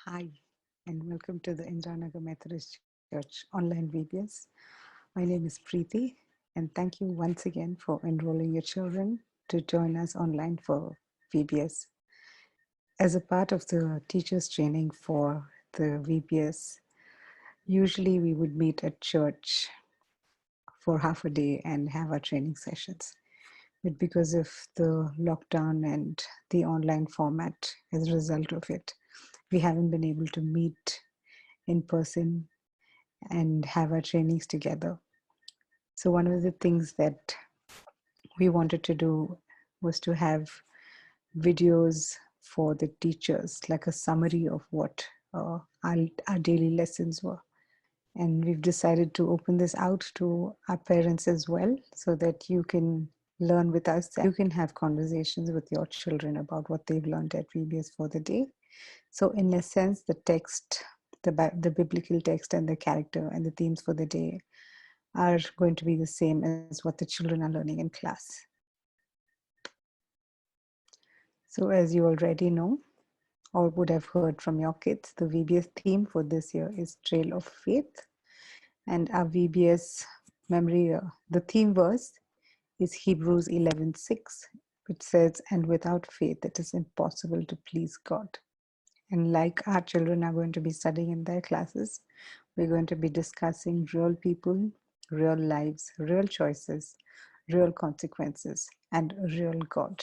Hi, and welcome to the Indranagar Methodist Church online VBS. My name is Preeti, and thank you once again for enrolling your children to join us online for VBS. As a part of the teachers' training for the VBS, usually we would meet at church for half a day and have our training sessions. But because of the lockdown and the online format, as a result of it, we haven't been able to meet in person and have our trainings together. So, one of the things that we wanted to do was to have videos for the teachers, like a summary of what our daily lessons were. And we've decided to open this out to our parents as well so that you can learn with us and you can have conversations with your children about what they've learned at VBS for the day. So, in a sense, the text, the biblical text, and the character and the themes for the day are going to be the same as what the children are learning in class. So, as you already know, or would have heard from your kids, the VBS theme for this year is Trail of Faith. And our VBS memory, the theme verse is Hebrews 11:6, which says, "And without faith, it is impossible to please God." And like our children are going to be studying in their classes, we're going to be discussing real people, real lives, real choices, real consequences, and a real God.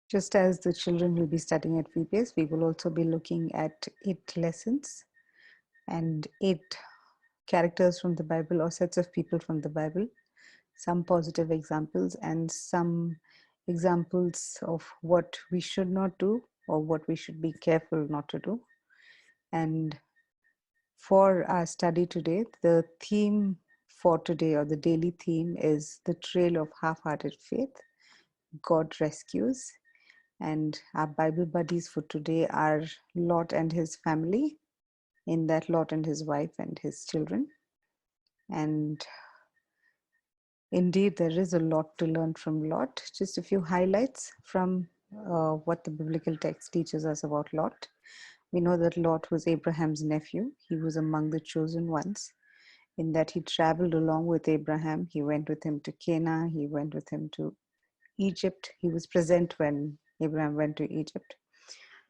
Just as the children will be studying at VPS, we will also be looking at 8 lessons and 8 characters from the Bible or sets of people from the Bible, some positive examples and some examples of what we should not do or what we should be careful not to do. And for our study today, the theme for today or the daily theme is the trail of half-hearted faith, God rescues. And our Bible buddies for today are Lot and his family, in that Lot and his wife and his children. And indeed, there is a lot to learn from Lot. Just a few highlights from what the biblical text teaches us about Lot. We know that Lot was Abraham's nephew. He was among the chosen ones, in that he traveled along with Abraham. He went with him to Canaan. He went with him to Egypt. He was present when Abraham went to Egypt.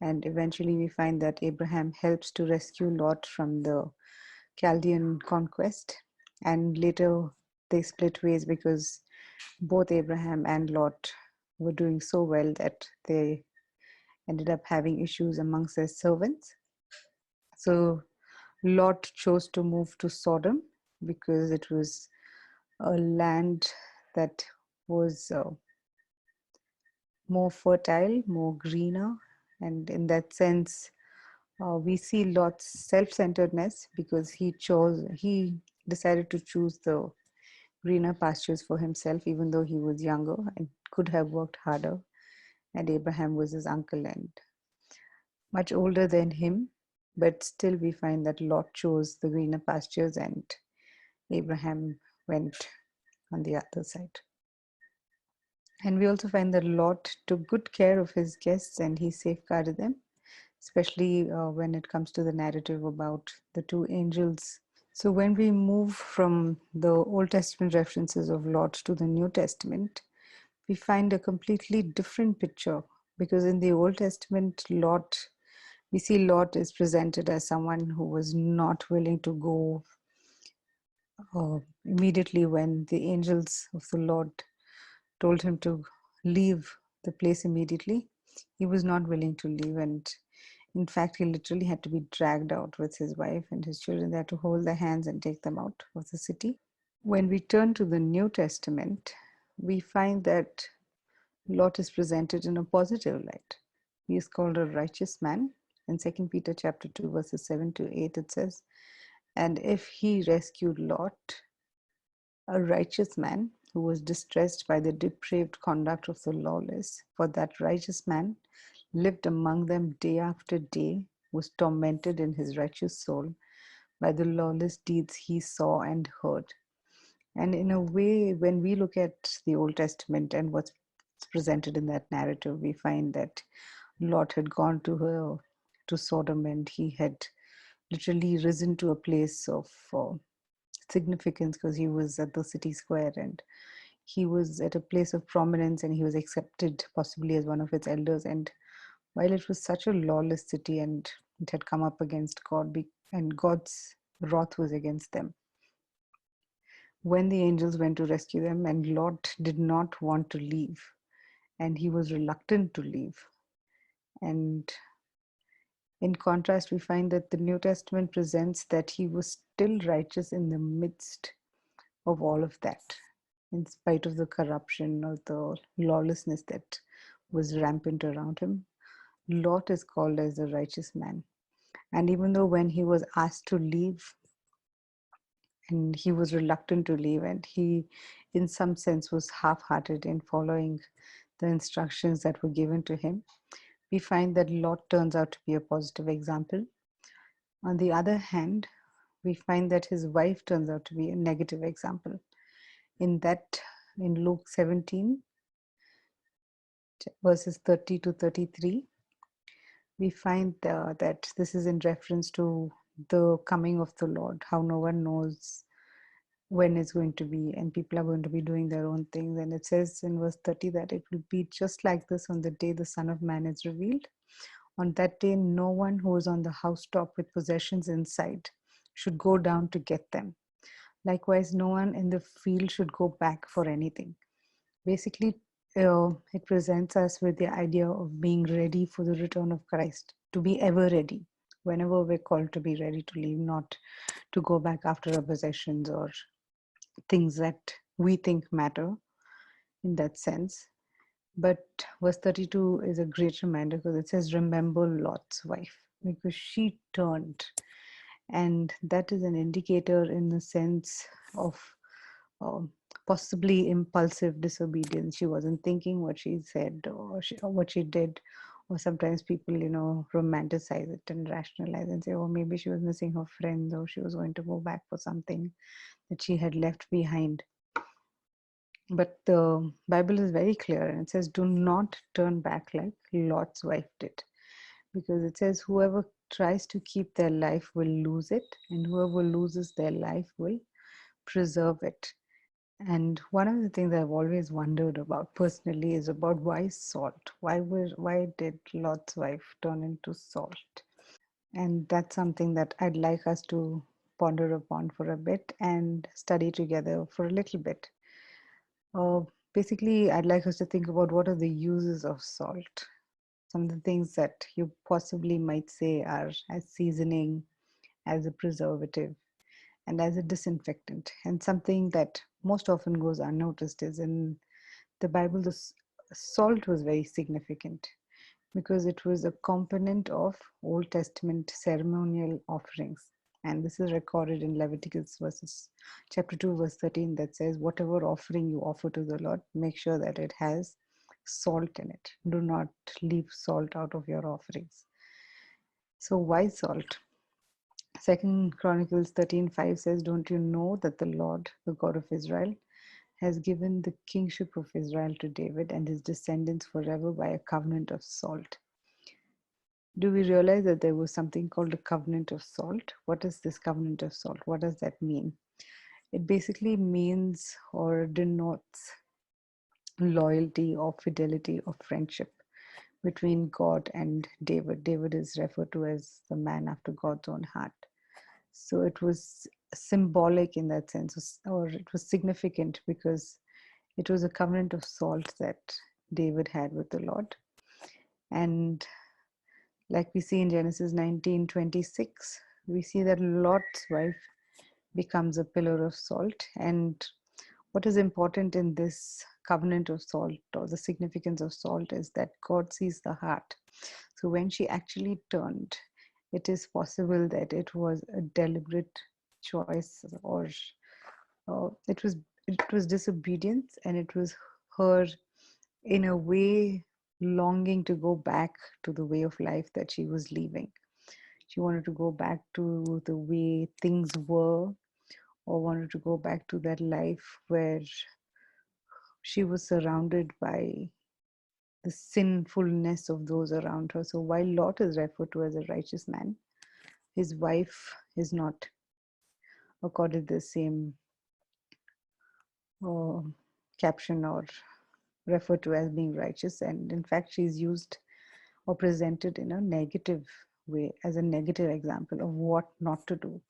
And eventually we find that Abraham helps to rescue Lot from the Chaldean conquest. And later they split ways because both Abraham and Lot were doing so well that they ended up having issues amongst their servants. So Lot chose to move to Sodom because it was a land that was more fertile, more greener, and in that sense, we see Lot's self-centeredness because he decided to choose the greener pastures for himself, even though he was younger and could have worked harder. And Abraham was his uncle and much older than him, but still we find that Lot chose the greener pastures and Abraham went on the other side. And we also find that Lot took good care of his guests and he safeguarded them, especially when it comes to the narrative about the 2 angels. So when we move from the Old Testament references of Lot to the New Testament, we find a completely different picture because in the Old Testament, we see Lot is presented as someone who was not willing to go immediately when the angels of the Lord told him to leave the place immediately. He was not willing to leave, and in fact, he literally had to be dragged out with his wife and his children. They had to hold their hands and take them out of the city. When we turn to the New Testament, we find that Lot is presented in a positive light. He is called a righteous man. In 2 Peter chapter 2, verses 7 to 8, it says, "And if he rescued Lot, a righteous man who was distressed by the depraved conduct of the lawless, for that righteous man lived among them day after day, was tormented in his righteous soul by the lawless deeds he saw and heard." And in a way, when we look at the Old Testament and what's presented in that narrative, we find that Lot had gone to Sodom and he had literally risen to a place of significance because he was at the city square and he was at a place of prominence and he was accepted possibly as one of its elders. And while it was such a lawless city and it had come up against God and God's wrath was against them, when the angels went to rescue them, and Lot did not want to leave, and he was reluctant to leave. And in contrast, we find that the New Testament presents that he was still righteous in the midst of all of that, in spite of the corruption or the lawlessness that was rampant around him. Lot is called as a righteous man. And even though when he was asked to leave, and he was reluctant to leave, and he, in some sense, was half hearted in following the instructions that were given to him, we find that Lot turns out to be a positive example. On the other hand, we find that his wife turns out to be a negative example. In that, in Luke 17, verses 30 to 33, we find that this is in reference to the coming of the Lord, how no one knows when it's going to be, and people are going to be doing their own things. And it says in verse 30 that it will be just like this on the day the Son of Man is revealed. On that day, no one who is on the housetop with possessions inside should go down to get them. Likewise, no one in the field should go back for anything. Basically, it presents us with the idea of being ready for the return of Christ, to be ever ready, whenever we're called to be ready to leave, not to go back after our possessions or things that we think matter in that sense. But verse 32 is a great reminder because it says, remember Lot's wife, because she turned. And that is an indicator in the sense of um, possibly impulsive disobedience. She wasn't thinking what she said or what she did. Or sometimes people, romanticize it and rationalize and say, oh, maybe she was missing her friends or she was going to go back for something that she had left behind. But the Bible is very clear and it says, do not turn back like Lot's wife did. Because it says, whoever tries to keep their life will lose it, and whoever loses their life will preserve it. And one of the things I've always wondered about personally is about why salt? Why did Lot's wife turn into salt? And that's something that I'd like us to ponder upon for a bit and study together for a little bit. Uh, Basically, I'd like us to think about what are the uses of salt. Some of the things that you possibly might say are as seasoning, as a preservative, and as a disinfectant. And something that most often goes unnoticed is in the Bible, salt was very significant because it was a component of Old Testament ceremonial offerings. And this is recorded in Leviticus chapter 2, verse 13, that says, whatever offering you offer to the Lord, make sure that it has salt in it. Do not leave salt out of your offerings. So why salt? Second Chronicles 13:5 says, don't you know that the Lord, the God of Israel, has given the kingship of Israel to David and his descendants forever by a covenant of salt. Do we realize that there was something called a covenant of salt? What is this covenant of salt? What does that mean? It basically means or denotes loyalty or fidelity or friendship between God and David. David is referred to as the man after God's own heart. So it was symbolic in that sense, or it was significant because it was a covenant of salt that David had with the Lord. And like we see in Genesis 19:26, we see that Lot's wife becomes a pillar of salt. And what is important in this covenant of salt or the significance of salt is that God sees the heart. So when she actually turned, it is possible that it was a deliberate choice, or it was disobedience, and it was her in a way longing to go back to the way of life that she was leaving. She wanted to go back to the way things were, or wanted to go back to that life where she was surrounded by the sinfulness of those around her. So while Lot is referred to as a righteous man, his wife is not accorded the same uh, caption or referred to as being righteous, and in fact she's used or presented in a negative way, as a negative example of what not to do.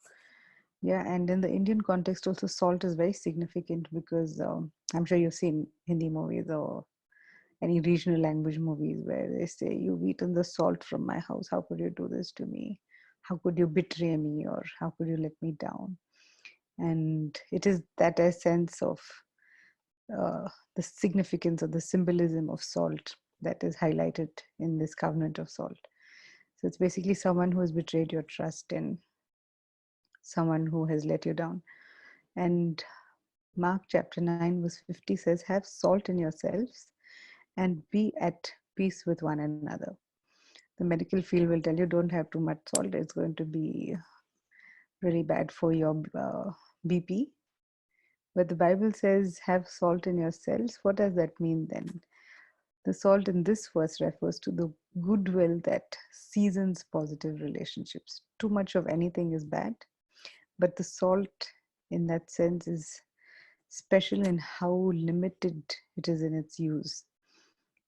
Yeah, and in the Indian context also, salt is very significant because I'm sure you've seen Hindi movies or any regional language movies where they say, "You've eaten the salt from my house. How could you do this to me? How could you betray me? Or how could you let me down?" And it is that essence of the significance of the symbolism of salt that is highlighted in this covenant of salt. So it's basically someone who has betrayed your trust and someone who has let you down. And Mark chapter 9, verse 50 says, "Have salt in yourselves and be at peace with one another." The medical field will tell you don't have too much salt, it's going to be really bad for your BP. But the Bible says, have salt in yourselves. What does that mean then? The salt in this verse refers to the goodwill that seasons positive relationships. Too much of anything is bad, but the salt in that sense is special in how limited it is in its use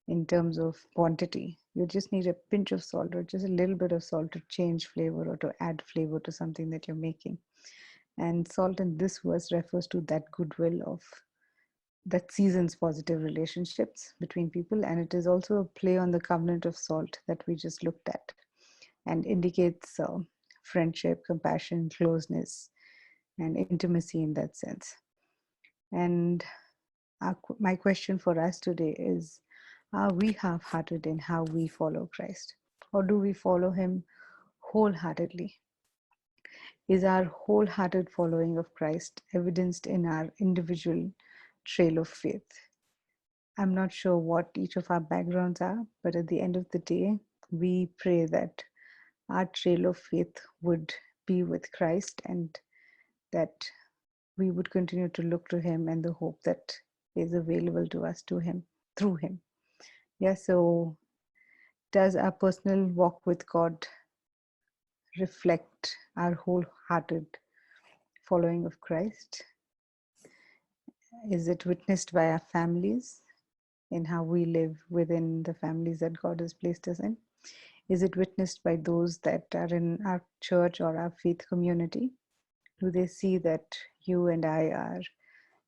in terms of quantity. You just need a pinch of salt or just a little bit of salt to change flavor or to add flavor to something that you're making. And salt in this verse refers to that goodwill of that seasons positive relationships between people. And it is also a play on the covenant of salt that we just looked at and indicates friendship, compassion, closeness, and intimacy in that sense. And my question for us today is, are we half-hearted in how we follow Christ? Or do we follow him wholeheartedly? Is our wholehearted following of Christ evidenced in our individual trail of faith? I'm not sure what each of our backgrounds are, but at the end of the day, we pray that our trail of faith would be with Christ and that we would continue to look to him and the hope that is available to us to him through him. Yeah, so does our personal walk with God reflect our wholehearted following of Christ? Is it witnessed by our families in how we live within the families that God has placed us in? Is it witnessed by those that are in our church or our faith community? Do they see that you and I are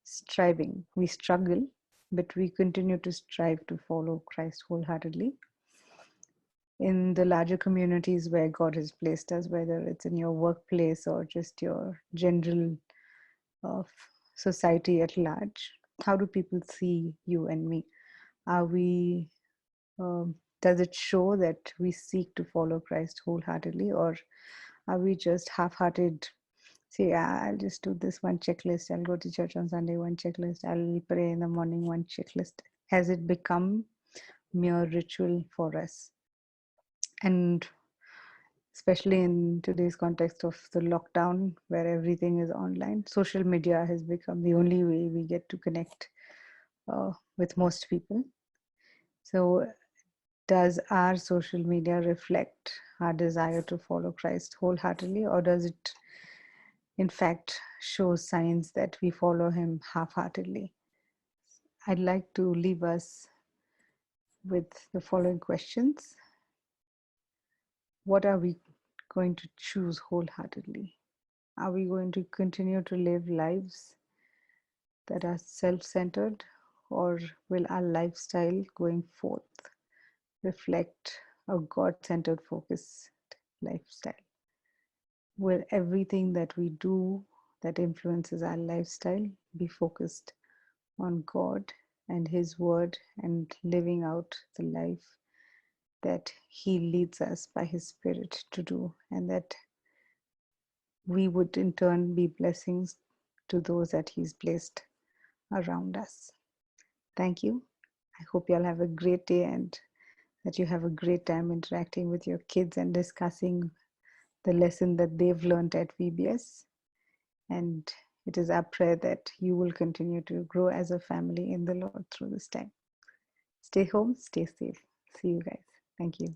striving? We struggle, but we continue to strive to follow Christ wholeheartedly. In the larger communities where God has placed us, whether it's in your workplace or just your general society at large, how do people see you and me? Are we, does it show that we seek to follow Christ wholeheartedly, or are we just half-hearted? Say, I'll just do this one checklist. I'll go to church on Sunday, one checklist. I'll pray in the morning, one checklist. Has it become mere ritual for us? And especially in today's context of the lockdown, where everything is online, social media has become the only way we get to connect with most people. So does our social media reflect our desire to follow Christ wholeheartedly, or does it in fact show signs that we follow him half-heartedly? I'd like to leave us with the following questions. What are we going to choose wholeheartedly? Are we going to continue to live lives that are self-centered, or will our lifestyle going forth reflect a God-centered, focused lifestyle? Will everything that we do that influences our lifestyle be focused on God and his word and living out the life that he leads us by his spirit to do, and that we would in turn be blessings to those that he's placed around us? Thank you. I hope you all have a great day and that you have a great time interacting with your kids and discussing the lesson that they've learned at VBS. And it is our prayer that you will continue to grow as a family in the Lord through this time. Stay home, stay safe. See you guys. Thank you.